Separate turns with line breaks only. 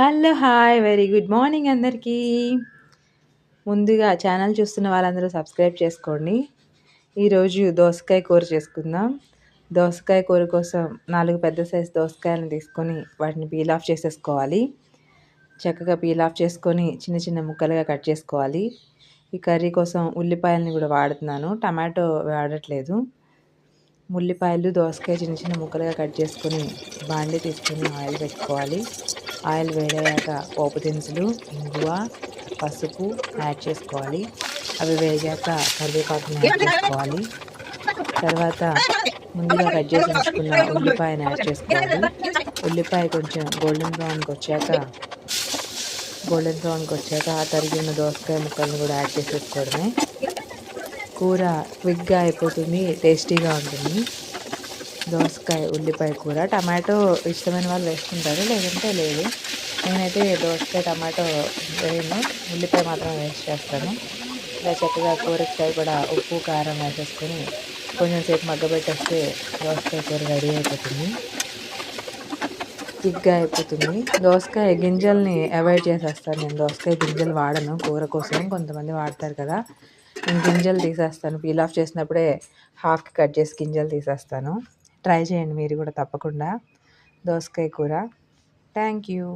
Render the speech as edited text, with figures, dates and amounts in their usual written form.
Hello! Hi! Very good morning అందరికీ. ముందుగా channel చూస్తున్న వాళ్ళందరూ సబ్స్క్రైబ్ చేసుకోండి. ఈరోజు దోసకాయ కూర చేసుకుందాం. దోసకాయ కూర కోసం 4 పెద్ద సైజు దోసకాయలను తీసుకొని వాటిని పీల్ ఆఫ్ చేసేసుకోవాలి. చక్కగా పీల్ ఆఫ్ చేసుకొని చిన్న చిన్న ముక్కలుగా కట్ చేసుకోవాలి. ఈ కర్రీ కోసం ఉల్లిపాయలని కూడా వాడుతున్నాను, టమాటో వాడట్లేదు. ఉల్లిపాయలు, దోసకాయ చిన్న చిన్న ముక్కలుగా కట్ చేసుకొని బాండీ తీసుకొని ఆయిల్ పెట్టుకోవాలి. ఆయిల్ వేడయ్యాక పోపు దినుసులు, ఇంగువ, పసుపు యాడ్ చేసుకోవాలి. అవి వేగాక కరివేపాకుని యాడ్ చేసుకోవాలి. తర్వాత ముందుగా కట్ చేసి ఉంచుకున్న ఉల్లిపాయను యాడ్ చేసుకోవాలి. ఉల్లిపాయ కొంచెం గోల్డెన్ బ్రౌన్కి వచ్చాక తరిగిన దోసకాయ ముక్కలను కూడా యాడ్ చేసేసుకోవడమే. కూర క్విక్గా అయిపోతుంది, టేస్టీగా ఉంటుంది. దోసకాయ ఉల్లిపాయ కూర. టమాటో ఇష్టమైన వాళ్ళు వేసుకుంటారు, లేదంటే లేదు. నేనైతే దోసకాయ టమాటో వేయను, ఉల్లిపాయ మాత్రం వేస్ట్ చేస్తాను. ఇలా చక్కగా కూరకి సరిపడా ఉప్పు కారం వేసేసుకొని కొంచెం సేపు మగ్గబెట్టేస్తే దోసకాయ కూర రెడీ అయిపోతుంది, క్విక్గా అయిపోతుంది. దోసకాయ గింజల్ని అవాయిడ్ చేసేస్తాను నేను. దోసకాయ గింజలు వాడను కూర కోసం, కొంతమంది వాడతారు కదా. నేను గింజలు తీసేస్తాను, పీల్ ఆఫ్ చేసినప్పుడే హాఫ్కి కట్ చేసి గింజలు తీసేస్తాను. ట్రై చేయండి మీరు కూడా తప్పకుండా దోసకాయ కూర. Thank you.